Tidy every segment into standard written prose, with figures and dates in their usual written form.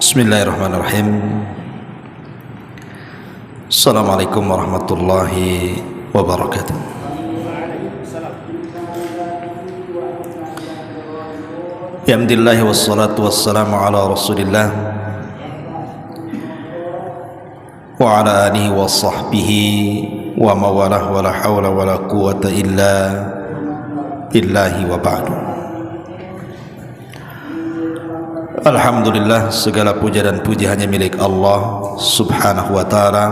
Bismillahirrahmanirrahim. Assalamualaikum warahmatullahi wabarakatuh. Alhamdulillah wassalatu wassalamu ala Rasulillah wa ala alihi wa sahbihi wa mawalah wa la hawla wa la quwwata illa billahi wa ba'du. Alhamdulillah, segala puja dan puji hanya milik Allah subhanahu wa ta'ala.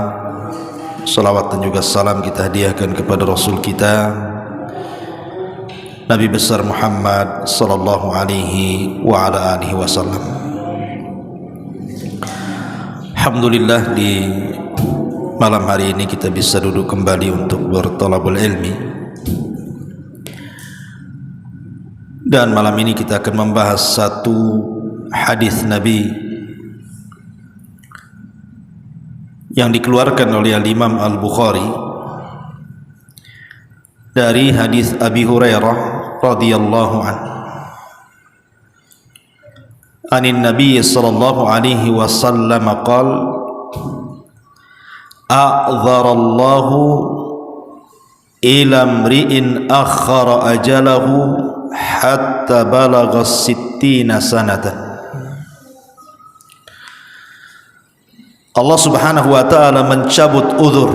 Salawat dan juga salam kita hadiahkan kepada Rasul kita Nabi besar Muhammad sallallahu alaihi wa ala alihi wasallam. Alhamdulillah, di malam hari ini kita bisa duduk kembali untuk berthalabul ilmi. Dan malam ini kita akan membahas satu hadis Nabi yang dikeluarkan oleh Imam Al-Bukhari dari hadis Abi Hurairah radhiyallahu anhu. Anin Nabi sallallahu alaihi wasallam qala: a'dzarallahu ila imri'in akhara ajalahu hatta balagha 60 sanatan. Allah subhanahu wa ta'ala mencabut uzur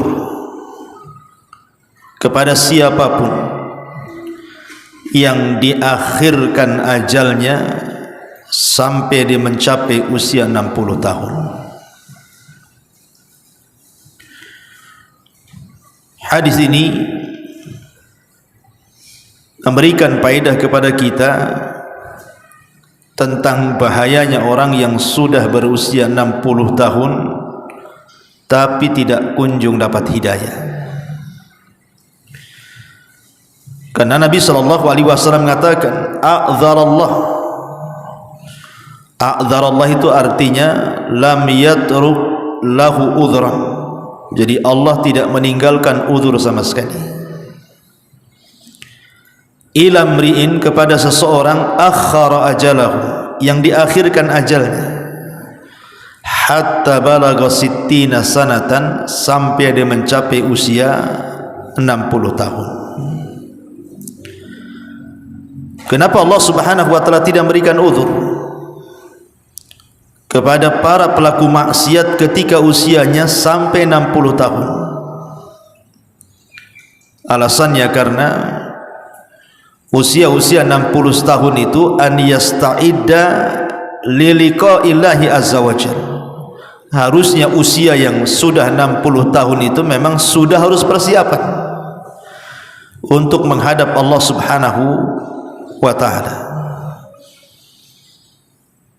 kepada siapapun yang diakhirkan ajalnya sampai dia mencapai usia 60 tahun. Hadis ini memberikan faedah kepada kita tentang bahayanya orang yang sudah berusia 60 tahun tapi tidak kunjung dapat hidayah. Karena Nabi sallallahu alaihi wasallam mengatakan a'dzarallah. A'dzarallah itu artinya lam yatruk lahu udhran. Jadi Allah tidak meninggalkan uzur sama sekali. Ila mri'in, kepada seseorang akhara ajalahu, yang diakhirkan ajalnya, hatta balagha 60 sanatan, sampai dia mencapai usia 60 tahun. Kenapa Allah subhanahu wa ta'ala tidak memberikan uzur kepada para pelaku maksiat ketika usianya sampai 60 tahun? Alasannya karena usia-usia 60 tahun itu an yasta'idda liliqa'illahi azza wajalla. Harusnya usia yang sudah 60 tahun itu memang sudah harus persiapan untuk menghadap Allah subhanahu wa ta'ala.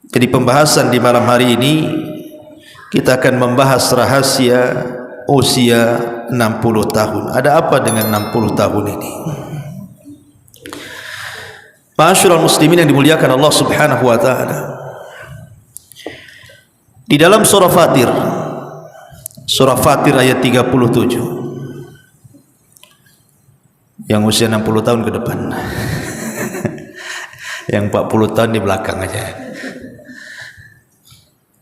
Jadi pembahasan di malam hari ini kita akan membahas rahasia usia 60 tahun. Ada apa dengan 60 tahun ini? Ma'asyiral muslimin yang dimuliakan Allah subhanahu wa ta'ala, di dalam surah Fatir ayat 37, yang usia 60 tahun ke depan yang 40 tahun di belakang aja.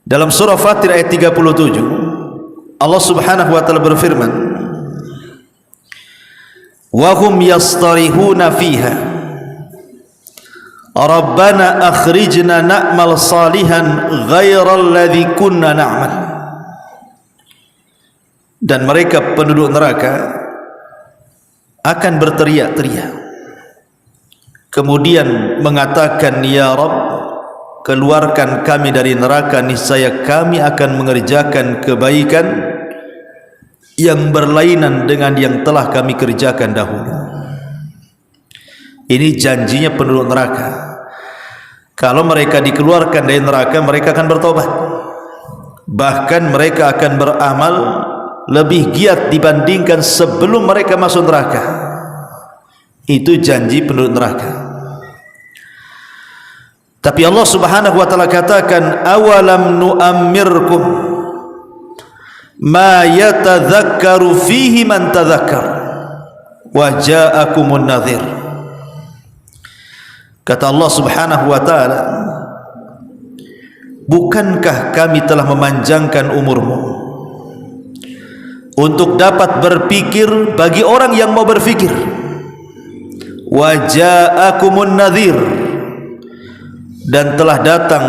Dalam surah Fatir ayat 37 Allah subhanahu wa ta'ala berfirman, wa hum yastarihuna fiha Rabbana akhrijna na'mal salihan ghairal ladzi kunna na'mal. Dan mereka penduduk neraka akan berteriak-teriak, kemudian mengatakan, ya Rabb, keluarkan kami dari neraka, niscaya kami akan mengerjakan kebaikan yang berlainan dengan yang telah kami kerjakan dahulu. Ini janjinya penduduk neraka. Kalau mereka dikeluarkan dari neraka, mereka akan bertobat. Bahkan mereka akan beramal lebih giat dibandingkan sebelum mereka masuk neraka. Itu janji penduduk neraka. Tapi Allah subhanahu wa ta'ala katakan, awalam nu'ammirkum ma yatadhakkaru fihi man tadhakkar wa ja'akumun nadhir. Kata Allah subhanahu wa ta'ala, bukankah kami telah memanjangkan umurmu untuk dapat berpikir bagi orang yang mau berfikir. Wa ja'akumun nadhir, dan telah datang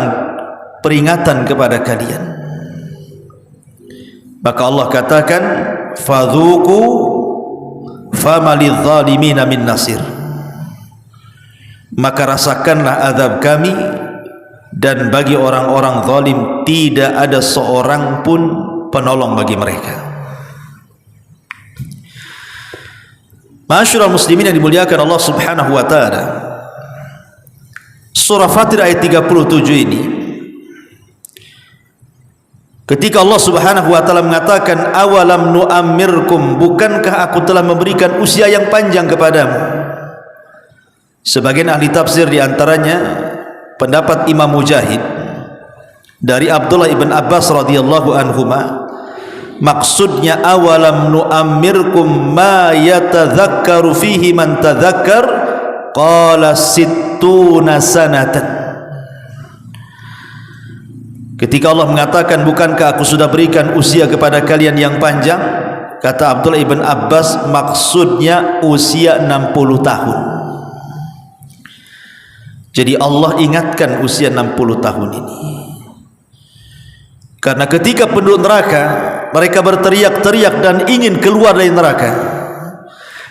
peringatan kepada kalian. Maka Allah katakan, fadhuku famalidh zalimina min nasir, maka rasakanlah azab kami, dan bagi orang-orang zalim tidak ada seorang pun penolong bagi mereka. Ma'asyiral muslimin yang dimuliakan Allah Subhanahu wa taala, surah Fatir ayat 37 ini, ketika Allah Subhanahu wa taala mengatakan awalam nu'ammirkum, bukankah aku telah memberikan usia yang panjang kepadamu? Sebagian ahli tafsir diantaranya pendapat Imam Mujahid dari Abdullah ibn Abbas radhiyallahu anhuma, maksudnya awalam nu'ammirkum ma yatadhakkaru fihi man tadhakkar qala sittuna sanatan. Ketika Allah mengatakan bukankah aku sudah berikan usia kepada kalian yang panjang, kata Abdullah ibn Abbas maksudnya usia 60 tahun. Jadi Allah ingatkan usia 60 tahun ini, karena ketika penduduk neraka mereka berteriak-teriak dan ingin keluar dari neraka,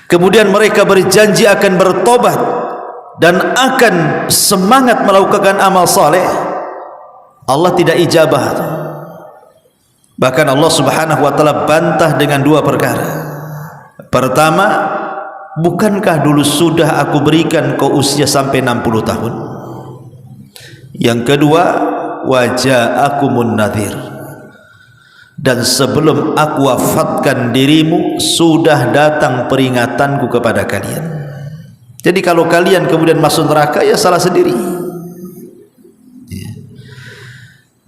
kemudian mereka berjanji akan bertobat dan akan semangat melakukan amal saleh, Allah tidak ijabah. Bahkan Allah Subhanahu wa taala bantah dengan dua perkara. Pertama, bukankah dulu sudah aku berikan kau usia sampai 60 tahun? Yang kedua, waja'akumun nadhir, dan sebelum aku wafatkan dirimu sudah datang peringatanku kepada kalian. Jadi kalau kalian kemudian masuk neraka, ya salah sendiri.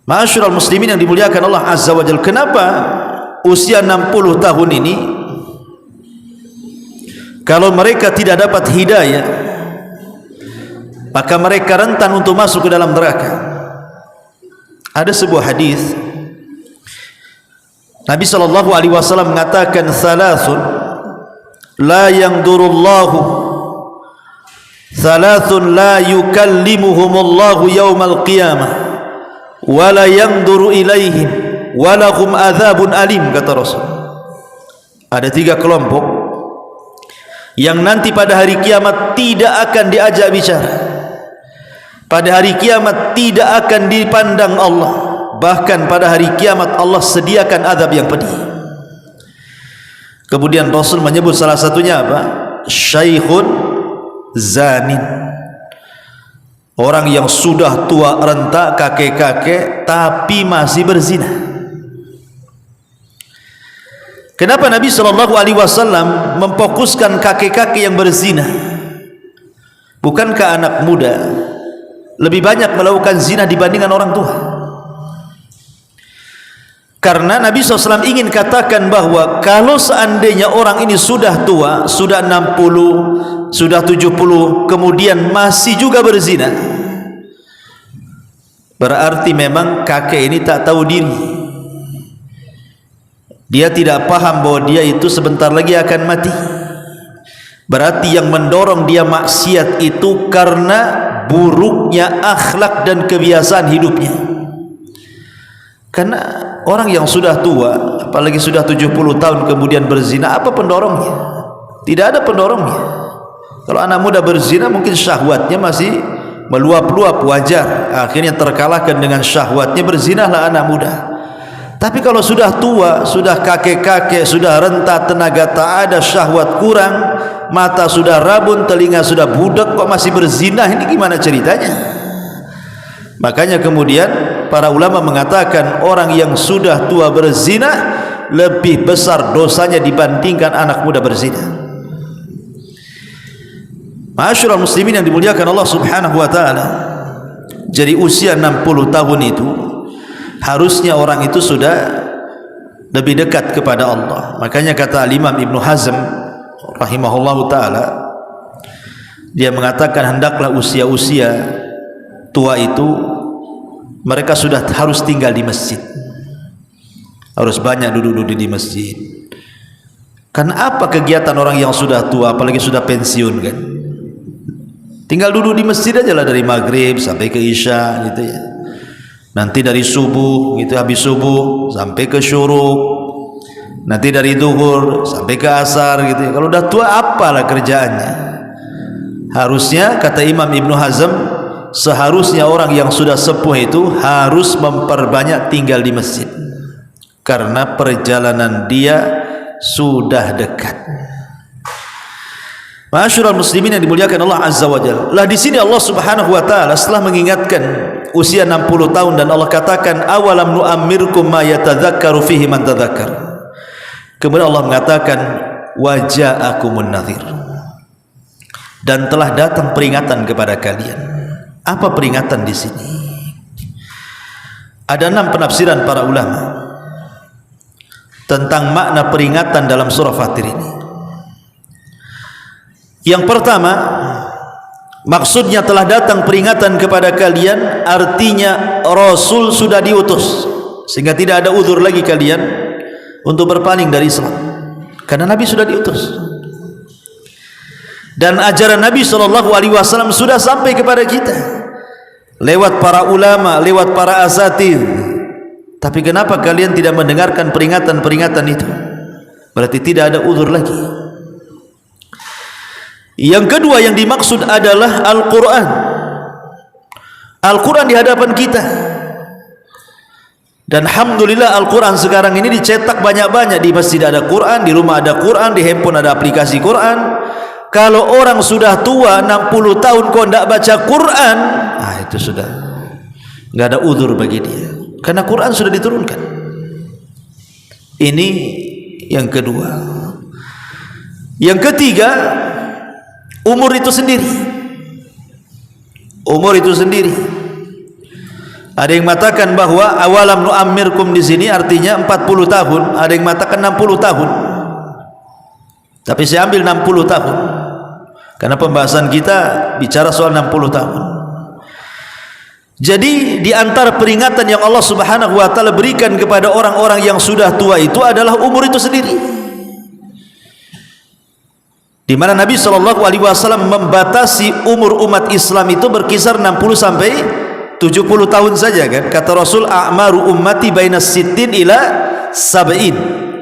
Ma'asyiral muslimin yang dimuliakan Allah Azza wa Jalla, kenapa usia 60 tahun ini? Kalau mereka tidak dapat hidayah, maka mereka rentan untuk masuk ke dalam neraka. Ada sebuah hadis Nabi sallallahu alaihi wasallam mengatakan, thalathun la yanzurullahu, thalathun la yukallimuhumullahu yaumal qiyamah wa la yanzuru ilaihim wa lahum adzabun alim, kata Rasul. Ada 3 kelompok yang nanti pada hari kiamat tidak akan diajak bicara, pada hari kiamat tidak akan dipandang Allah, bahkan pada hari kiamat Allah sediakan azab yang pedih. Kemudian Rasul menyebut salah satunya apa? Syaikhun zanin, orang yang sudah tua renta, kakek-kakek, tapi masih berzina. Kenapa Nabi SAW memfokuskan kakek-kakek yang berzina? Bukankah anak muda lebih banyak melakukan zina dibandingkan orang tua? Karena Nabi SAW ingin katakan bahwa kalau seandainya orang ini sudah tua, sudah 60, sudah 70, kemudian masih juga berzina, berarti memang kakek ini tak tahu diri. Dia tidak paham bahwa dia itu sebentar lagi akan mati. Berarti yang mendorong dia maksiat itu karena buruknya akhlak dan kebiasaan hidupnya. Karena orang yang sudah tua, apalagi sudah 70 tahun kemudian berzina, apa pendorongnya? Tidak ada pendorongnya. Kalau anak muda berzina mungkin syahwatnya masih meluap-luap, wajar, akhirnya terkalahkan dengan syahwatnya, berzinalah anak muda. Tapi kalau sudah tua, sudah kakek-kakek, sudah renta, tenaga tak ada, syahwat kurang, mata sudah rabun, telinga sudah budak, kok masih berzina, ini gimana ceritanya? Makanya kemudian para ulama mengatakan orang yang sudah tua berzina lebih besar dosanya dibandingkan anak muda berzina. Ma'asyiral muslimin yang dimuliakan Allah Subhanahu wa taala, jadi usia 60 tahun itu harusnya orang itu sudah lebih dekat kepada Allah. Makanya kata Imam Ibn Hazm rahimahullahu taala, dia mengatakan hendaklah usia-usia tua itu mereka sudah harus tinggal di masjid, harus banyak duduk-duduk di masjid. Karena apa kegiatan orang yang sudah tua, apalagi sudah pensiun kan? Tinggal duduk di masjid aja lah dari maghrib sampai ke isya gitu ya. Nanti dari subuh gitu, habis subuh sampai ke syuruk. Nanti dari zuhur sampai ke asar gitu ya. Kalau udah tua apalah kerjaannya? Harusnya kata Imam Ibnu Hazm, seharusnya orang yang sudah sepuh itu harus memperbanyak tinggal di masjid. Karena perjalanan dia sudah dekat. Ma'asyiral muslimin yang dimuliakan Allah Azza wa Jalla. Lah di sini Allah Subhanahu wa taala setelah mengingatkan usia 60 tahun dan Allah katakan awalam nu'ammirkum ma yatadzakkaru fihi man tadzakkar. Kemudian Allah mengatakan waja'akumun nadhir. Dan telah datang peringatan kepada kalian. Apa peringatan di sini? Ada 6 penafsiran para ulama tentang makna peringatan dalam surah Fatir ini. Yang pertama, maksudnya telah datang peringatan kepada kalian, artinya Rasul sudah diutus, sehingga tidak ada uzur lagi kalian untuk berpaling dari Islam, karena Nabi sudah diutus. Dan ajaran Nabi SAW sudah sampai kepada kita lewat para ulama, lewat para asatidz. Tapi kenapa kalian tidak mendengarkan peringatan-peringatan itu? Berarti tidak ada uzur lagi. Yang kedua yang dimaksud adalah Al-Quran. Al-Quran di hadapan kita. Dan alhamdulillah Al-Quran sekarang ini dicetak banyak-banyak. Di masjid ada Quran, di rumah ada Quran, di handphone ada aplikasi Quran. Kalau orang sudah tua 60 tahun kok tidak baca Quran, itu sudah nggak ada uzur bagi dia. Karena Quran sudah diturunkan. Ini yang kedua. Yang ketiga, umur itu sendiri. Umur itu sendiri. Ada yang mengatakan bahwa awalam nu'ammirkum di sini artinya 40 tahun, ada yang mengatakan 60 tahun. Tapi saya ambil 60 tahun. Karena pembahasan kita bicara soal 60 tahun. Jadi di antara peringatan yang Allah Subhanahu wa taala berikan kepada orang-orang yang sudah tua itu adalah umur itu sendiri. Di mana Nabi SAW membatasi umur umat Islam itu berkisar 60 sampai 70 tahun saja kan. Kata Rasul, a'maru ummati baina sittin ila sab'in.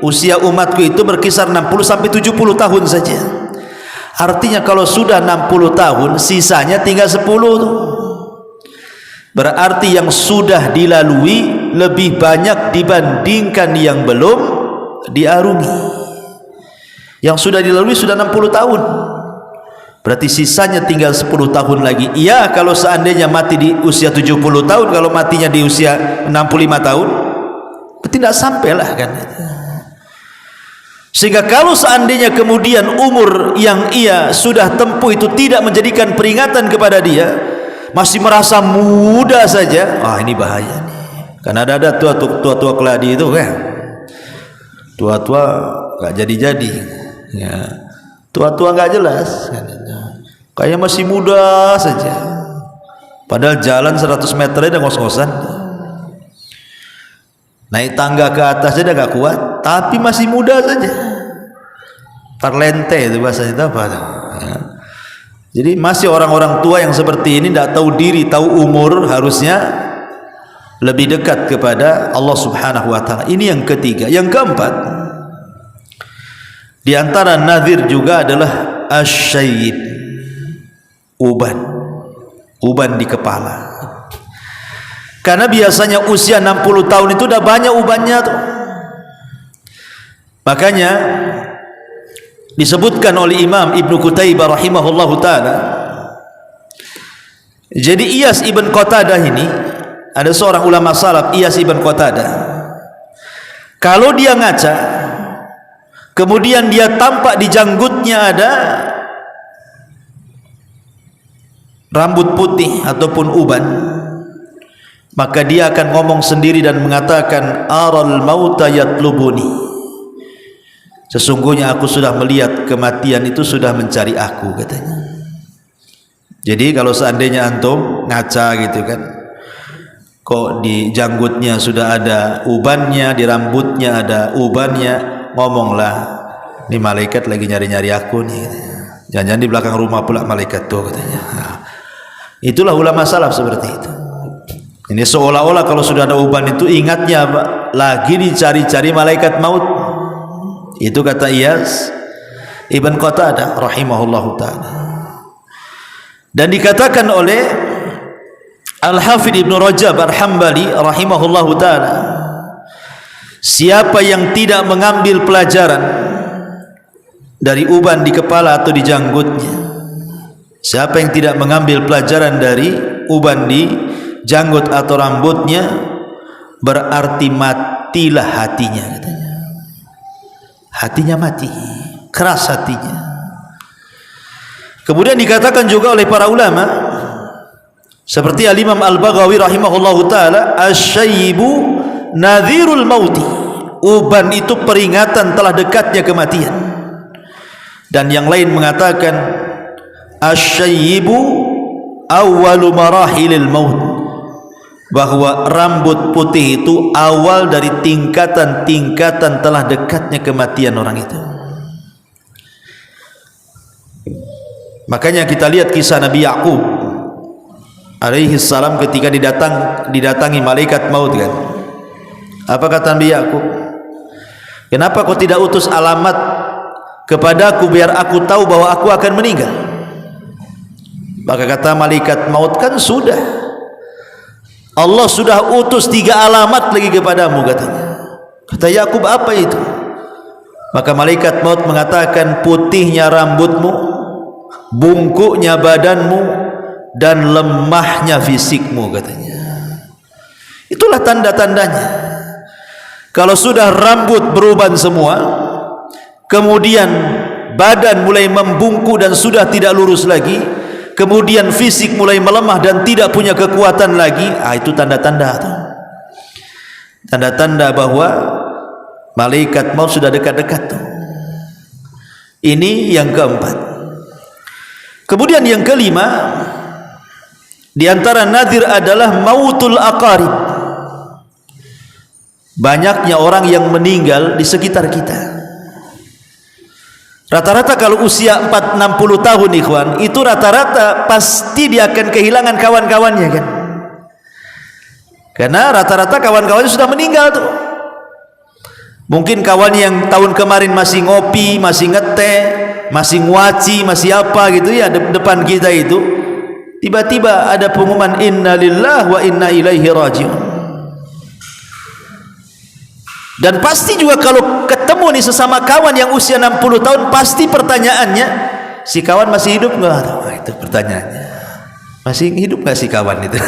Usia umatku itu berkisar 60 sampai 70 tahun saja. Artinya kalau sudah 60 tahun sisanya tinggal 10 tuh. Berarti yang sudah dilalui lebih banyak dibandingkan yang belum diarungi. Yang sudah dilalui sudah 60 tahun, berarti sisanya tinggal 10 tahun lagi. Iya, kalau seandainya mati di usia 70 tahun, kalau matinya di usia 65 tahun, berarti tidak sampailah kan. Sehingga kalau seandainya kemudian umur yang ia sudah tempuh itu tidak menjadikan peringatan kepada dia, masih merasa muda saja, ini bahaya nih. Karena ada tua-tua keladi itu kan, tua-tua gak jadi-jadi ya. Tua-tua gak jelas kayak masih muda saja, padahal jalan 100 meter aja ngos-ngosan, naik tangga ke atas aja gak kuat, tapi masih muda saja. Parlente itu bahasa itu apa ya. Jadi masih orang-orang tua yang seperti ini tidak tahu diri, tahu umur, harusnya lebih dekat kepada Allah Subhanahu wa taala. Ini yang ketiga. Yang keempat, di antara nadhir juga adalah asyaib, uban di kepala. Karena biasanya usia 60 tahun itu udah banyak ubannya tuh. Makanya disebutkan oleh Imam Ibnu Qutaibah rahimahullahu ta'ala, jadi Iyas ibn Qatadah ini, ada seorang ulama salaf, Iyas ibn Qatadah, kalau dia ngaca kemudian dia tampak di janggutnya ada rambut putih ataupun uban, maka dia akan ngomong sendiri dan mengatakan aral mauta yatlubuni, sesungguhnya aku sudah melihat kematian itu sudah mencari aku, katanya. Jadi kalau seandainya antum ngaca gitu kan, kok di janggutnya sudah ada ubannya, di rambutnya ada ubannya, ngomonglah, ini malaikat lagi nyari-nyari aku nih. Jangan-jangan di belakang rumah pula malaikat tuh katanya. Nah, itulah ulama salaf seperti itu. Ini seolah-olah kalau sudah ada uban itu ingatnya lagi dicari-cari malaikat maut. Itu kata Iyas Ibn Qatadah rahimahullahu ta'ala. Dan dikatakan oleh Al-Hafidh Ibn Rajab Al-Hambali rahimahullahu ta'ala, siapa yang tidak mengambil pelajaran dari uban di kepala atau di janggutnya, siapa yang tidak mengambil pelajaran dari uban di janggut atau rambutnya, berarti matilah hatinya katanya. Hatinya mati, keras hatinya. Kemudian dikatakan juga oleh para ulama seperti Al-Imam Al-Baghawi rahimahullahu ta'ala, asy-syaibu nadhirul mauti, uban itu peringatan telah dekatnya kematian. Dan yang lain mengatakan asy-syaibu awwalu marahilil maut, bahwa rambut putih itu awal dari tingkatan-tingkatan telah dekatnya kematian orang itu. Makanya kita lihat kisah Nabi Ya'qub alaihi salam ketika didatangi malaikat maut kan. Apa kata Nabi Ya'qub? Kenapa kau tidak utus alamat kepadaku biar aku tahu bahwa aku akan meninggal? Maka kata malaikat maut, kan sudah, Allah sudah utus 3 alamat lagi kepadamu katanya. Kata Ya'qub, apa itu? Maka malaikat maut mengatakan, putihnya rambutmu, bungkuknya badanmu, dan lemahnya fisikmu katanya. Itulah tanda-tandanya. Kalau sudah rambut beruban semua, kemudian badan mulai membungkuk dan sudah tidak lurus lagi, kemudian fisik mulai melemah dan tidak punya kekuatan lagi, itu tanda-tanda, tanda-tanda bahwa malaikat maut sudah dekat-dekat. Ini yang keempat. Kemudian yang kelima, di antara nadir adalah mautul aqarib, banyaknya orang yang meninggal di sekitar kita. Rata-rata kalau usia 40-60 tahun ikhwan, itu rata-rata pasti dia akan kehilangan kawan-kawannya kan. Karena rata-rata kawan-kawannya sudah meninggal tuh. Mungkin kawan yang tahun kemarin masih ngopi, masih ngeteh, masih ngwaci, masih apa gitu ya depan kita itu, tiba-tiba ada pengumuman inna lillahi wa inna ilaihi raji'un. Dan pasti juga kalau ketemu nih sesama kawan yang usia 60 tahun, pasti pertanyaannya, si kawan masih hidup nggak? Itu pertanyaannya, masih hidup nggak si kawan itu?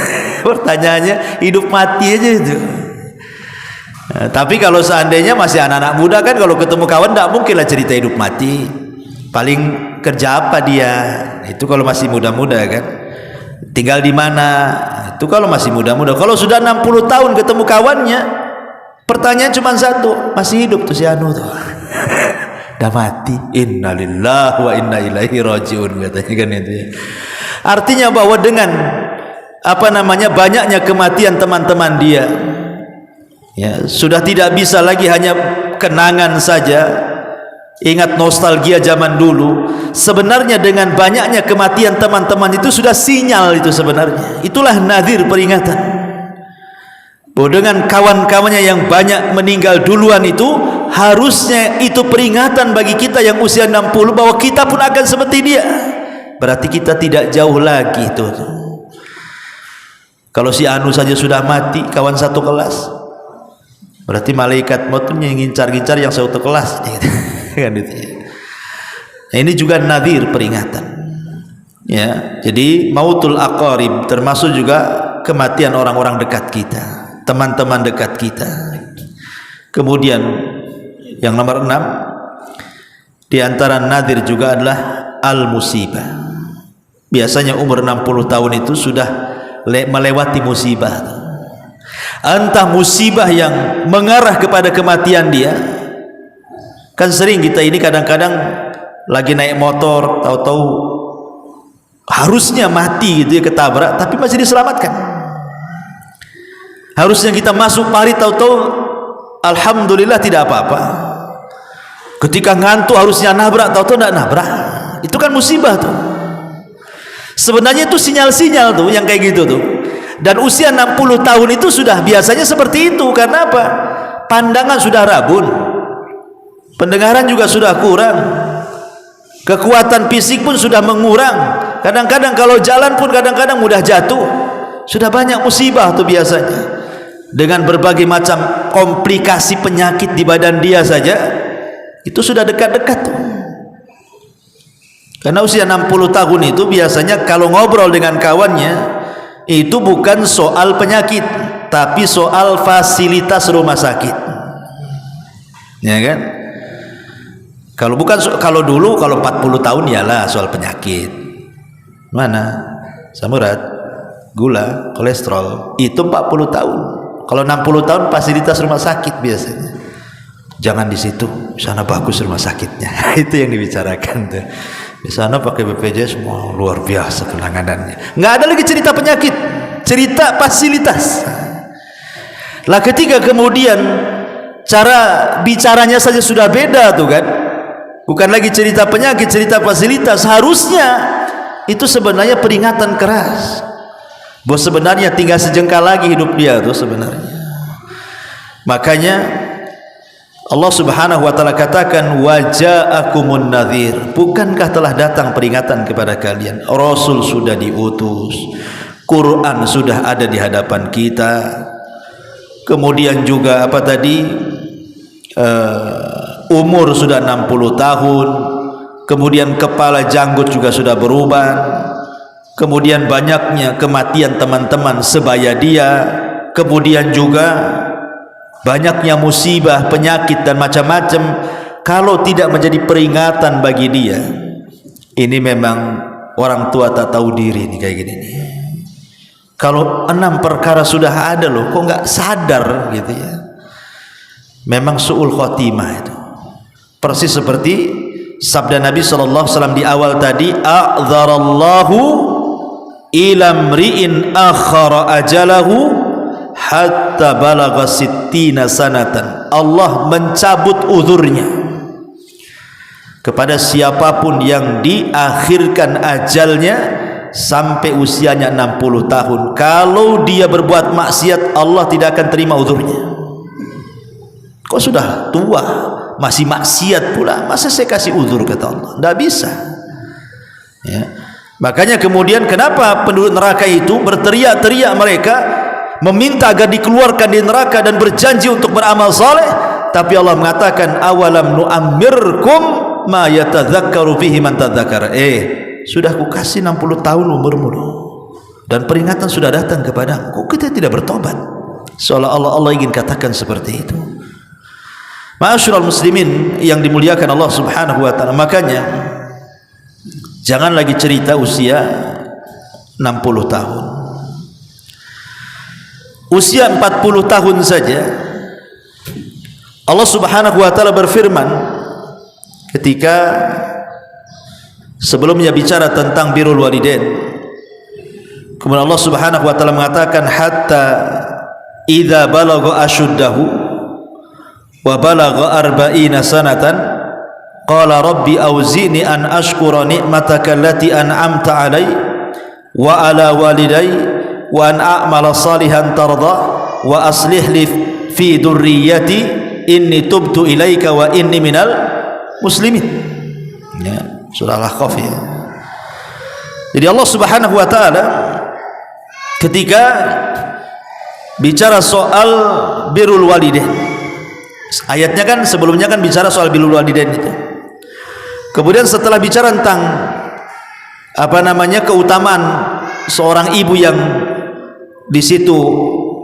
Pertanyaannya hidup mati aja itu. Nah, tapi kalau seandainya masih anak-anak muda kan, kalau ketemu kawan tidak mungkin lah cerita hidup mati. Paling kerja apa dia? Itu kalau masih muda-muda kan. Tinggal di mana? Itu kalau masih muda-muda. Kalau sudah 60 tahun ketemu kawannya, pertanyaan cuma satu, masih hidup tuh si anu tuh. Dah mati. Innalillahi wa inna ilaihi raji'un katanya kan itu ya. Artinya bahwa dengan banyaknya kematian teman-teman dia, ya, sudah tidak bisa lagi hanya kenangan saja, ingat nostalgia zaman dulu. Sebenarnya dengan banyaknya kematian teman-teman itu sudah sinyal itu sebenarnya. Itulah nadir, peringatan bahwa dengan kawan-kawannya yang banyak meninggal duluan itu, harusnya itu peringatan bagi kita yang usia 60 bahwa kita pun akan seperti dia. Berarti kita tidak jauh lagi itu. Kalau si anu saja sudah mati, kawan satu kelas, berarti malaikat maut yang ngincar-ngincar yang satu kelas kan itu. Nah, ini juga nadir, peringatan ya. Jadi mautul aqarib termasuk juga kematian orang-orang dekat kita, teman-teman dekat kita. Kemudian yang nomor 6 di antara nadir juga adalah al-musibah. Biasanya umur 60 tahun itu sudah melewati musibah. Entah musibah yang mengarah kepada kematian dia. Kan sering kita ini kadang-kadang lagi naik motor, tahu-tahu harusnya mati gitu ya, ketabrak, tapi masih diselamatkan. Harusnya kita masuk parit tahu-tahu alhamdulillah tidak apa-apa. Ketika ngantuk harusnya nabrak, tahu-tahu tidak nabrak. Itu kan musibah tuh. Sebenarnya itu sinyal-sinyal tuh yang kayak gitu tuh. Dan usia 60 tahun itu sudah biasanya seperti itu. Karena apa? Pandangan sudah rabun, pendengaran juga sudah kurang, kekuatan fisik pun sudah mengurang. Kadang-kadang kalau jalan pun kadang-kadang mudah jatuh. Sudah banyak musibah tuh biasanya. Dengan berbagai macam komplikasi penyakit di badan dia saja, itu sudah dekat-dekat tuh. Karena usia 60 tahun itu biasanya kalau ngobrol dengan kawannya, itu bukan soal penyakit, tapi soal fasilitas rumah sakit. Ya kan? Kalau bukan, kalau dulu kalau 40 tahun ialah soal penyakit. Mana? Asam urat, gula, kolesterol. Itu 40 tahun. Kalau 60 tahun fasilitas rumah sakit biasanya. Jangan di situ, sana bagus rumah sakitnya. Itu yang dibicarakan tuh. Di sana pakai BPJS semua luar biasa penanganannya. Nggak ada lagi cerita penyakit, cerita fasilitas. Lah ketika kemudian cara bicaranya saja sudah beda tuh kan. Bukan lagi cerita penyakit, cerita fasilitas. Harusnya itu sebenarnya peringatan keras. Bahwa sebenarnya tinggal sejengkal lagi hidup dia tuh sebenarnya. Makanya Allah Subhanahu wa taala katakan waja'akumun nadhir, bukankah telah datang peringatan kepada kalian? Rasul sudah diutus, Quran sudah ada di hadapan kita. Kemudian juga apa tadi? Umur sudah 60 tahun. Kemudian kepala janggut juga sudah beruban. Kemudian banyaknya kematian teman-teman sebaya dia. Kemudian juga banyaknya musibah, penyakit dan macam-macam. Kalau tidak menjadi peringatan bagi dia, ini memang orang tua tak tahu diri nih kayak gini nih. Kalau 6 perkara sudah ada loh, kok nggak sadar gitu ya. Memang su'ul khotimah itu. Persis seperti sabda Nabi SAW di awal tadi, a'dzarallahu ilamri'in akhara ajalahu hatta balagha sittina sanatan. Allah mencabut uzurnya kepada siapapun yang diakhirkan ajalnya sampai usianya 60 tahun. Kalau dia berbuat maksiat, Allah tidak akan terima uzurnya. Kok sudah tua masih maksiat pula, masa saya kasih uzur, kata Allah? Tidak bisa ya. Makanya kemudian kenapa penduduk neraka itu berteriak-teriak, mereka meminta agar dikeluarkan di neraka dan berjanji untuk beramal saleh, tapi Allah mengatakan awalam nu'ammirkum ma yatadzakkaru fihi man tadzakara. Sudah kukasih 60 tahun umurmu dan peringatan sudah datang kepadamu, kok kita tidak bertobat? Seolah-olah Allah ingin katakan seperti itu. Ma'asyiral muslimin yang dimuliakan Allah Subhanahu wa taala, makanya jangan lagi cerita usia 60 tahun. Usia 40 tahun saja Allah Subhanahu wa taala berfirman ketika sebelumnya bicara tentang birrul walidain. Kemudian Allah Subhanahu wa taala mengatakan hatta idza balagha ashuddahu wa balagha 40 sanatan qala rabbi auzi'ni an ashkura ni'mataka allati an'amta 'alai wa 'ala walidayya wa an a'mala salihan tarda wa aslih li fi dzurriyyati inni tubtu ilaika wa inni minal muslimin. Ya, surah Al-Ahqaf ya. Jadi Allah Subhanahu wa taala ketika bicara soal birrul walidain, ayatnya kan sebelumnya kan bicara soal birrul walidain itu. Kemudian setelah bicara tentang apa namanya keutamaan seorang ibu yang di situ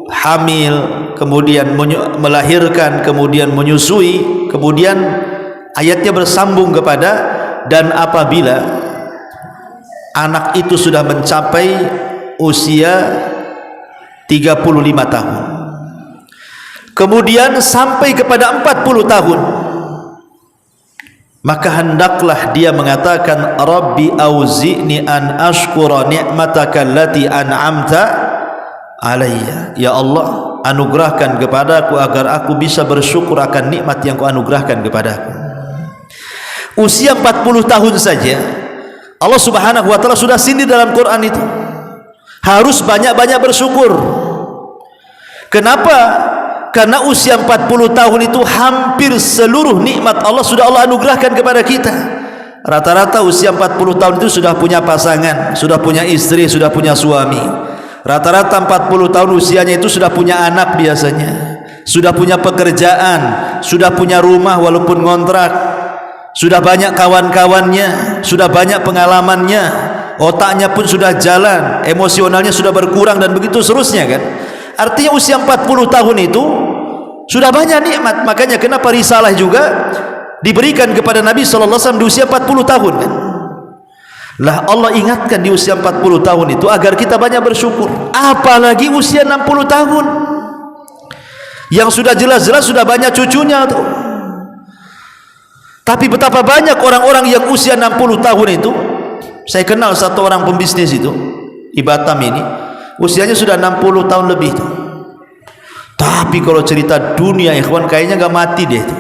hamil, kemudian melahirkan, kemudian menyusui, kemudian ayatnya bersambung kepada dan apabila anak itu sudah mencapai usia 35 tahun, kemudian sampai kepada 40 tahun, maka hendaklah dia mengatakan Rabbi auzi'ni an ashkura ni'mataka allati an'amta alayya. Ya Allah, anugerahkan kepadaku agar aku bisa bersyukur akan nikmat yang kau anugerahkan kepadaku. Usia 40 tahun saja Allah Subhanahu wa taala sudah sindir dalam Quran itu. Harus banyak-banyak bersyukur. Kenapa? Karena usia 40 tahun itu hampir seluruh nikmat Allah sudah Allah anugerahkan kepada kita. Rata-rata usia 40 tahun itu sudah punya pasangan, sudah punya istri, sudah punya suami. Rata-rata 40 tahun usianya itu sudah punya anak biasanya, sudah punya pekerjaan, sudah punya rumah walaupun ngontrak, sudah banyak kawan-kawannya, sudah banyak pengalamannya, otaknya pun sudah jalan, emosionalnya sudah berkurang dan begitu seterusnya kan. Artinya usia 40 tahun itu sudah banyak nikmat. Makanya kenapa risalah juga diberikan kepada Nabi SAW di usia 40 tahun kan? Lah Allah ingatkan di usia 40 tahun itu agar kita banyak bersyukur. Apalagi usia 60 tahun yang sudah jelas-jelas sudah banyak cucunya tuh. Tapi betapa banyak orang-orang yang usia 60 tahun itu. Saya kenal satu orang pembisnis itu di Batam ini, usianya sudah 60 tahun lebih tuh. Tapi kalau cerita dunia ikhwan kayaknya nggak mati dia itu.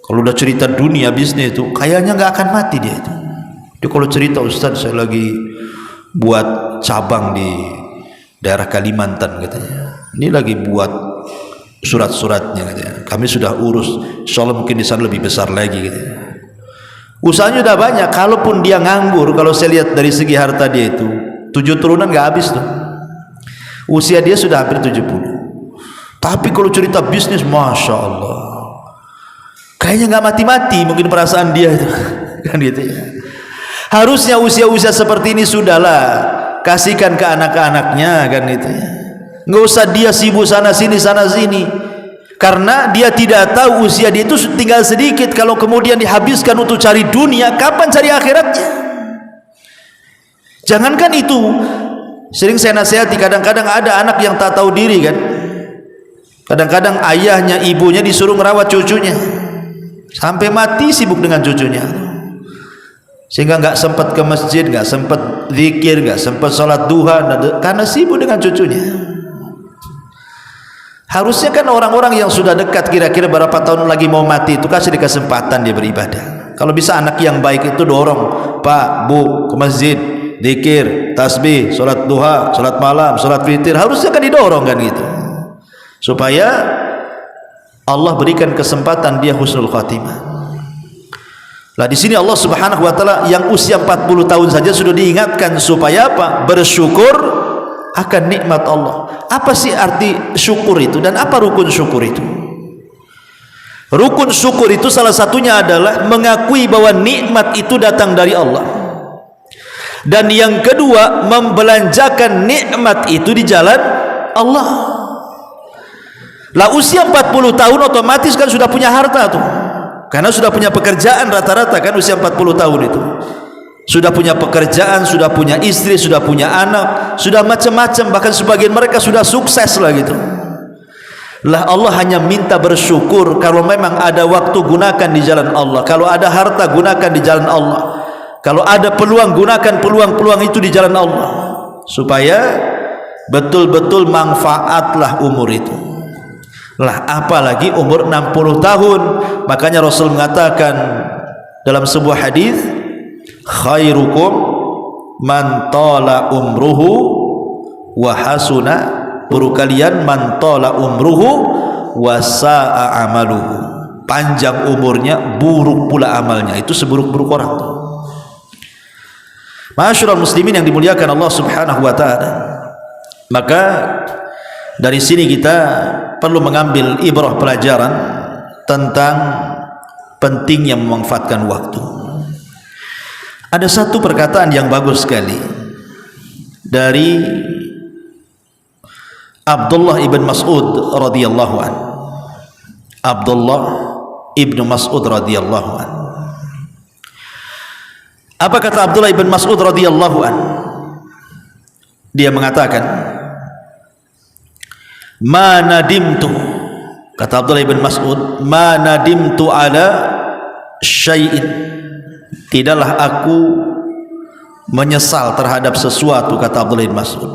Kalau udah cerita dunia bisnis itu kayaknya nggak akan mati dia itu. Dia kalau cerita, Ustaz saya lagi buat cabang di daerah Kalimantan katanya. Ini lagi buat surat-suratnya katanya. Kami sudah urus, insyaallah mungkin di sana lebih besar lagi katanya. Usahanya udah banyak. Kalaupun dia nganggur, kalau saya lihat dari segi harta dia itu 7 turunan nggak habis tuh. Usia dia sudah hampir 70. Tapi kalau cerita bisnis, masya Allah, kayaknya nggak mati-mati mungkin perasaan dia itu kan gitu ya. Harusnya usia-usia seperti ini sudahlah kasihkan ke anak-anaknya kan gitu ya. Nggak usah dia sibuk sana sini, karena dia tidak tahu usia dia itu tinggal sedikit. Kalau kemudian dihabiskan untuk cari dunia, kapan cari akhiratnya? Jangankan itu, sering saya nasihati, kadang-kadang ada anak yang tak tahu diri kan. Kadang-kadang ayahnya, ibunya disuruh merawat cucunya sampai mati sibuk dengan cucunya, sehingga nggak sempat ke masjid, nggak sempat zikir, nggak sempat sholat duha karena sibuk dengan cucunya. Harusnya kan orang-orang yang sudah dekat kira-kira berapa tahun lagi mau mati itu kasih kesempatan dia beribadah. Kalau bisa anak yang baik itu dorong, Pak, Bu, ke masjid, zikir, tasbih, sholat duha, sholat malam, sholat witir. Harusnya kan didorong kan gitu, supaya Allah berikan kesempatan dia husnul khatimah. Lah di sini Allah Subhanahu wa taala yang usia 40 tahun saja sudah diingatkan supaya apa? Bersyukur akan nikmat Allah. Apa sih arti syukur itu dan apa rukun syukur itu? Rukun syukur itu salah satunya adalah mengakui bahwa nikmat itu datang dari Allah. Dan yang kedua, membelanjakan nikmat itu di jalan Allah. Lah usia 40 tahun otomatis kan sudah punya harta tuh. Karena sudah punya pekerjaan rata-rata kan usia 40 tahun itu. Sudah punya pekerjaan, sudah punya istri, sudah punya anak, sudah macam-macam, bahkan sebagian mereka sudah sukses lah gitu. Lah Allah hanya minta bersyukur kalau memang ada waktu gunakan di jalan Allah. Kalau ada harta gunakan di jalan Allah. Kalau ada peluang gunakan peluang-peluang itu di jalan Allah. Supaya betul-betul manfaatlah umur itu. Lah apalagi umur 60 tahun. Makanya Rasul mengatakan dalam sebuah hadis, khairukum man tala umruhu wa hasuna, buruk kalian man tala umruhu wa sa'a amaluhu, panjang umurnya buruk pula amalnya. Itu seburuk-buruk orang. Ma'asyiral muslimin yang dimuliakan Allah Subhanahu wa taala. Maka dari sini kita perlu mengambil ibrah pelajaran tentang pentingnya memanfaatkan waktu. Ada satu perkataan yang bagus sekali dari Abdullah ibn Mas'ud radhiyallahu an. Abdullah ibn Mas'ud radhiyallahu an. Apa kata Abdullah ibn Mas'ud radhiyallahu an? Dia mengatakan, ma nadimtu, kata Abdullah ibn Mas'ud, ma nadimtu ala syai'in, tidaklah aku menyesal terhadap sesuatu, kata Abdullah ibn Mas'ud,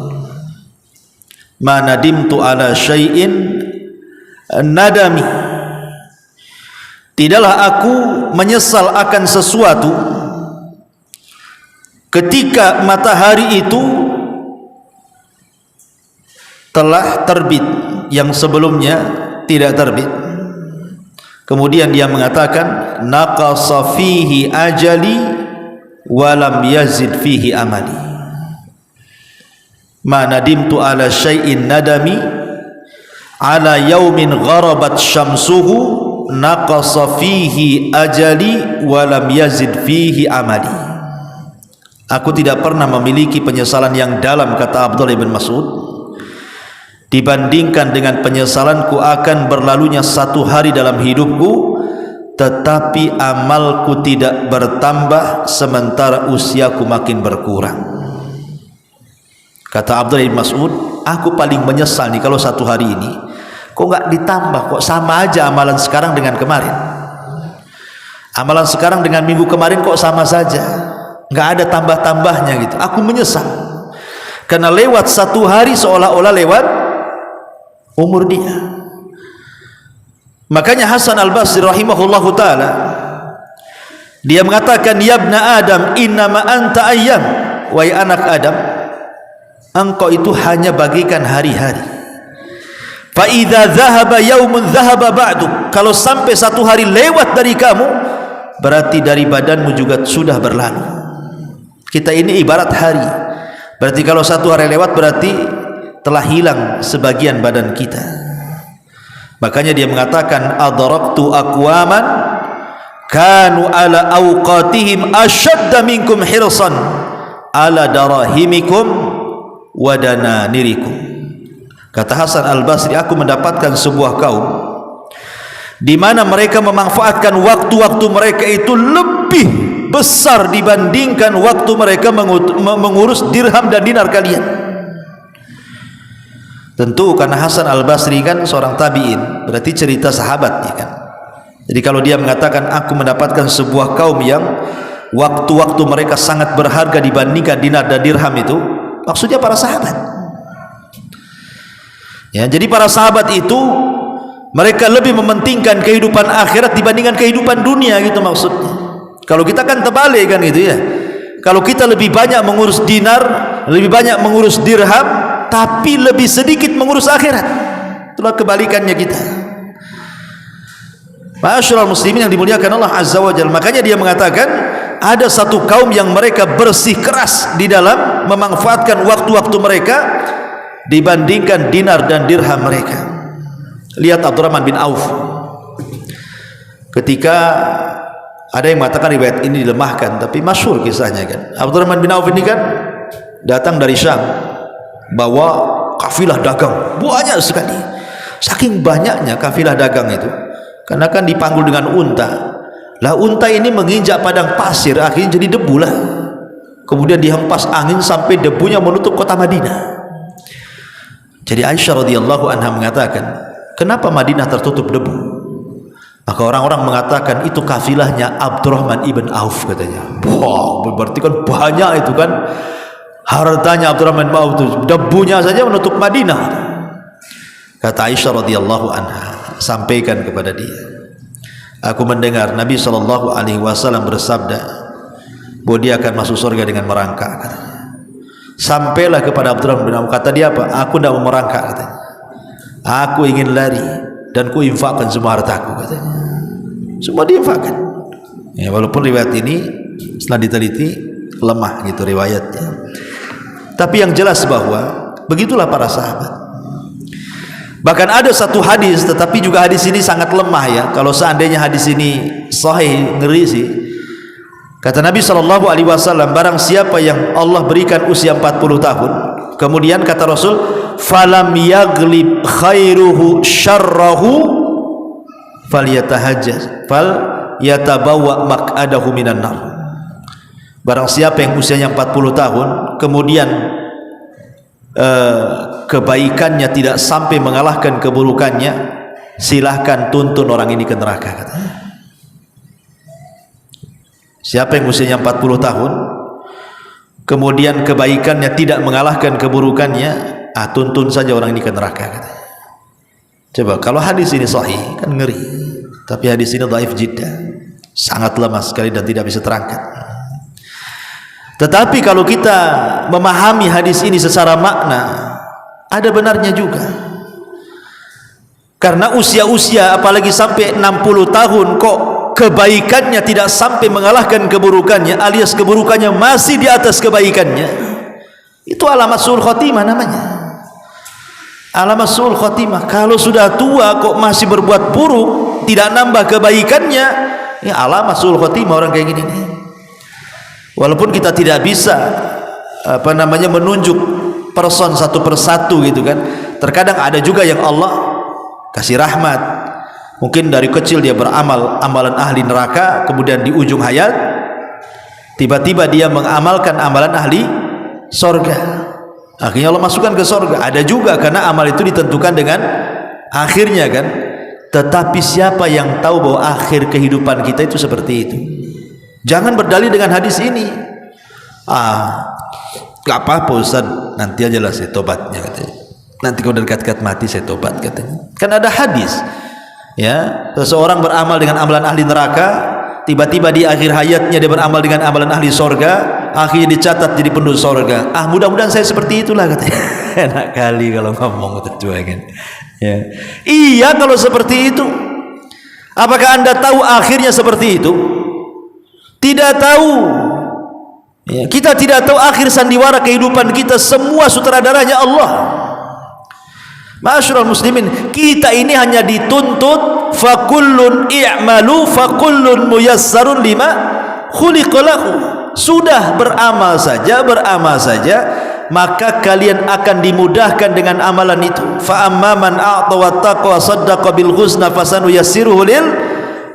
ma nadimtu ala syai'in nadami, tidaklah aku menyesal akan sesuatu ketika matahari itu telah terbit yang sebelumnya tidak terbit. Kemudian dia mengatakan naqasa fihi ajali wa lam yazid fihi amali, ma nadimtu ala syai'in nadami ala yaumin gharabat syamsuhu naqasa fihi ajali wa lam yazid fihi amali. Aku tidak pernah memiliki penyesalan yang dalam, kata Abdullah bin Mas'ud, dibandingkan dengan penyesalanku akan berlalunya satu hari dalam hidupku, tetapi amalku tidak bertambah sementara usiaku makin berkurang. Kata Abdullah bin Mas'ud, aku paling menyesal nih kalau satu hari ini kok nggak ditambah, kok sama aja amalan sekarang dengan kemarin, amalan sekarang dengan minggu kemarin kok sama saja, nggak ada tambah-tambahnya gitu. Aku menyesal karena lewat satu hari seolah-olah lewat umur dia. Makanya Hasan Al-Basri rahimahullahu ta'ala, dia mengatakan, ya ibna Adam innama anta ayyam, wahai anak Adam, engkau itu hanya bagikan hari-hari. Fa idza dhahaba yaumun dhahaba ba'du, kalau sampai satu hari lewat dari kamu, berarti dari badanmu juga sudah berlalu. Kita ini ibarat hari, berarti kalau satu hari lewat berarti telah hilang sebagian badan kita. Makanya dia mengatakan adraktu aqwaman kanu ala awqatihim ashadda minkum hirsan ala darahimikum wa dananirikum. Kata Hasan Al-Basri, aku mendapatkan sebuah kaum di mana mereka memanfaatkan waktu-waktu mereka itu lebih besar dibandingkan waktu mereka mengurus dirham dan dinar kalian. Tentu karena Hasan Al-Basri kan seorang tabi'in, berarti cerita sahabat ya kan. Jadi kalau dia mengatakan aku mendapatkan sebuah kaum yang waktu-waktu mereka sangat berharga dibandingkan dinar dan dirham, itu maksudnya para sahabat. Ya, jadi para sahabat itu mereka lebih mementingkan kehidupan akhirat dibandingkan kehidupan dunia gitu maksudnya. Kalau kita kan terbalik kan gitu ya. Kalau kita lebih banyak mengurus dinar, lebih banyak mengurus dirham, tapi lebih sedikit mengurus akhirat. Itulah kebalikannya kita. Ma'asyiral muslimin yang dimuliakan Allah Azza wa Jalla. Makanya dia mengatakan ada satu kaum yang mereka bersih keras di dalam memanfaatkan waktu-waktu mereka dibandingkan dinar dan dirham mereka. Lihat Abdurrahman bin Auf. Ketika ada yang mengatakan riwayat ini dilemahkan, tapi masyhur kisahnya kan. Abdurrahman bin Auf ini kan datang dari Syam, bawa kafilah dagang banyak sekali. Saking banyaknya kafilah dagang itu, karena kan dipanggul dengan unta. Lah unta ini menginjak padang pasir, akhirnya jadi debu lah. Kemudian dihempas angin sampai debunya menutup kota Madinah. Jadi Aisyah radhiyallahu anha mengatakan, kenapa Madinah tertutup debu? Maka orang-orang mengatakan itu kafilahnya Abdurrahman ibn Auf katanya. Wah, berarti kan banyak itu kan hartanya Abdurrahman ibn Auf itu, debunya saja menutup Madinah. Kata Aisyah radhiyallahu anha, sampaikan kepada dia, aku mendengar Nabi SAW bersabda bahwa dia akan masuk surga dengan merangkak katanya. Sampailah kepada Abdurrahman bin Auf, kata dia apa? Aku tidak mau merangkak katanya. Aku ingin lari dan ku infakkan semua hartaku katanya. Semua diinfakkan. Ya, walaupun riwayat ini setelah diteliti lemah gitu riwayatnya. Tapi yang jelas bahwa begitulah para sahabat. Bahkan ada satu hadis, tetapi juga hadis ini sangat lemah ya. Kalau seandainya hadis ini sahih, ngeri sih. Kata Nabi SAW, barang siapa yang Allah berikan usia 40 tahun, kemudian kata Rasul, falam yaglib khairuhu syarrahu falyatahajjaz fal yatabawa maq'adahu minan nar. Barang siapa yang usianya 40 tahun kemudian kebaikannya tidak sampai mengalahkan keburukannya, silahkan tuntun orang ini ke neraka katanya. Siapa yang usianya 40 tahun kemudian kebaikannya tidak mengalahkan keburukannya, tuntun saja orang ini ke neraka katanya. Coba kalau hadis ini sahih kan ngeri, tapi hadis ini dhaif jiddan, sangat lemah sekali dan tidak bisa terangkat. Tetapi kalau kita memahami hadis ini secara makna, ada benarnya juga. Karena usia-usia apalagi sampai 60 tahun kok kebaikannya tidak sampai mengalahkan keburukannya, alias keburukannya masih di atas kebaikannya, itu alamat su'ul khotimah namanya. Alamat su'ul khotimah. Kalau sudah tua kok masih berbuat buruk, tidak nambah kebaikannya, ya alamat su'ul khotimah orang kayak gini nih. Walaupun kita tidak bisa menunjuk person satu persatu gitu kan. Terkadang ada juga yang Allah kasih rahmat, mungkin dari kecil dia beramal amalan ahli neraka, kemudian di ujung hayat tiba-tiba dia mengamalkan amalan ahli sorga, akhirnya Allah masukkan ke sorga. Ada juga karena amal itu ditentukan dengan akhirnya kan. Tetapi siapa yang tahu bahwa akhir kehidupan kita itu seperti itu? Jangan berdalih dengan hadis ini. Gak apa-apa Ustaz, nanti aja lah saya tobatnya katanya. Nanti kalau dekat-dekat mati saya tobat katanya. Kan ada hadis, ya, seseorang beramal dengan amalan ahli neraka, tiba-tiba di akhir hayatnya dia beramal dengan amalan ahli sorga, akhirnya dicatat jadi penduduk sorga. Mudah-mudahan saya seperti itulah katanya. Enak kali kalau ngomong tertua kan. Ya. Iya kalau seperti itu. Apakah anda tahu akhirnya seperti itu? Tidak tahu. Ya, kita tidak tahu akhir sandiwara kehidupan kita, semua sutradaranya Allah. Ma'asyiral muslimin, kita ini hanya dituntut fakullun i'malu fakullun muyassarun lima khuliqalahu. Sudah beramal saja, maka kalian akan dimudahkan dengan amalan itu. Fa amman a'ta wattaqa saddaqa bil husna fasanuyassiruhu lil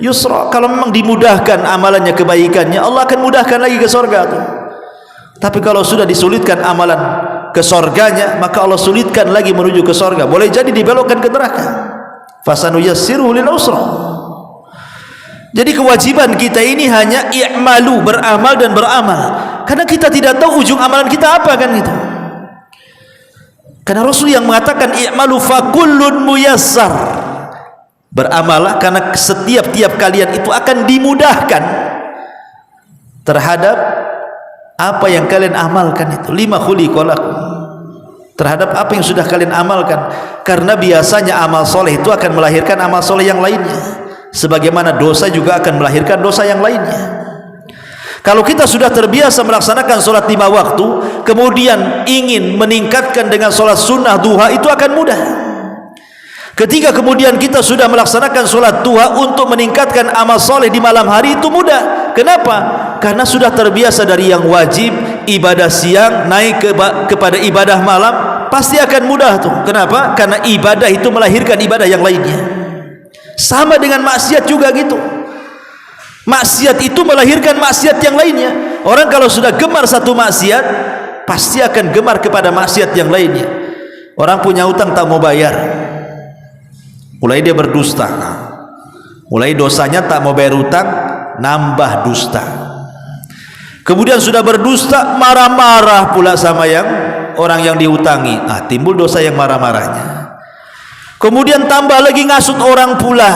yusra. Kalau memang dimudahkan amalannya, kebaikannya, Allah akan mudahkan lagi ke surga tuh. Tapi kalau sudah disulitkan amalan ke surganya, maka Allah sulitkan lagi menuju ke surga. Boleh jadi dibelokkan ke neraka. Fasanuyassiruhu lil usra. Jadi kewajiban kita ini hanya i'malu, beramal dan beramal. Karena kita tidak tahu ujung amalan kita apa kan itu. Karena Rasul yang mengatakan i'malu fakullun muyassar. Beramalah karena setiap kalian itu akan dimudahkan terhadap apa yang kalian amalkan itu. Lima khuliqalakum, terhadap apa yang sudah kalian amalkan. Karena biasanya amal soleh itu akan melahirkan amal soleh yang lainnya, sebagaimana dosa juga akan melahirkan dosa yang lainnya. Kalau kita sudah terbiasa melaksanakan sholat 5 waktu, kemudian ingin meningkatkan dengan sholat sunnah duha, itu akan mudah. Ketika kemudian kita sudah melaksanakan sholat duha untuk meningkatkan amal soleh di malam hari, itu mudah. Kenapa? Karena sudah terbiasa dari yang wajib, ibadah siang, naik kepada ibadah malam, pasti akan mudah tuh. Kenapa? Karena ibadah itu melahirkan ibadah yang lainnya. Sama dengan maksiat juga gitu. Maksiat itu melahirkan maksiat yang lainnya. Orang kalau sudah gemar satu maksiat, pasti akan gemar kepada maksiat yang lainnya. Orang punya utang tak mau bayar, mulai dia berdusta, mulai dosanya tak mau bayar utang, nambah dusta. Kemudian sudah berdusta, marah-marah pula sama yang orang yang diutangi. Timbul dosa yang marah-marahnya. Kemudian tambah lagi ngasut orang pula.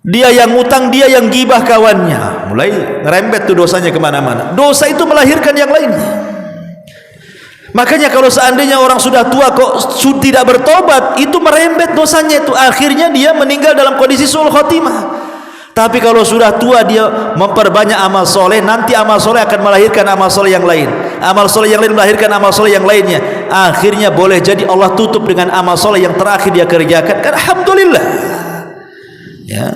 Dia yang utang, dia yang gibah kawannya. Mulai ngerembet tuh dosanya kemana-mana. Dosa itu melahirkan yang lainnya. Makanya kalau seandainya orang sudah tua kok tidak bertobat, itu merembet dosanya itu. Akhirnya dia meninggal dalam kondisi su'ul khotimah. Tapi kalau sudah tua dia memperbanyak amal soleh, nanti amal soleh akan melahirkan amal soleh yang lain. Amal soleh yang lain melahirkan amal soleh yang lainnya. Akhirnya boleh jadi Allah tutup dengan amal soleh yang terakhir dia kerjakan. Kan alhamdulillah. Ya,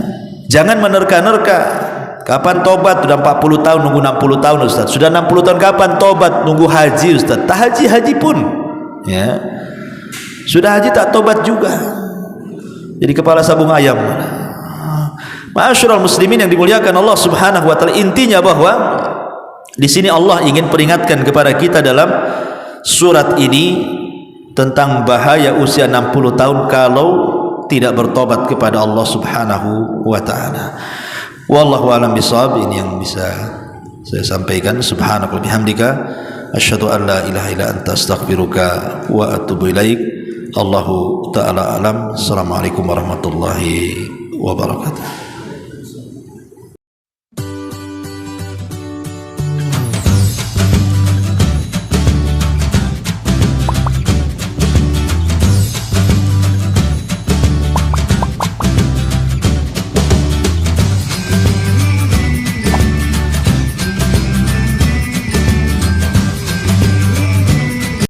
jangan menerka-nerka. Kapan tobat? Sudah 40 tahun nunggu 60 tahun Ustaz. Sudah 60 tahun kapan tobat? Nunggu haji Ustaz. Tak haji pun. Ya. Sudah haji tak tobat juga. Jadi kepala sabung ayam. Ma'asyiral muslimin yang dimuliakan Allah Subhanahu wa taala, intinya bahwa di sini Allah ingin peringatkan kepada kita dalam surat ini tentang bahaya usia 60 tahun kalau tidak bertobat kepada Allah Subhanahu wa taala. Wallahu a'lam bishawab. Ini yang bisa saya sampaikan. Subhanakallahumma bihamdika asyhadu an la ilaha illa anta astaghfiruka wa atubu ilaik. Allahu ta'ala alam. Assalamualaikum warahmatullahi wabarakatuh.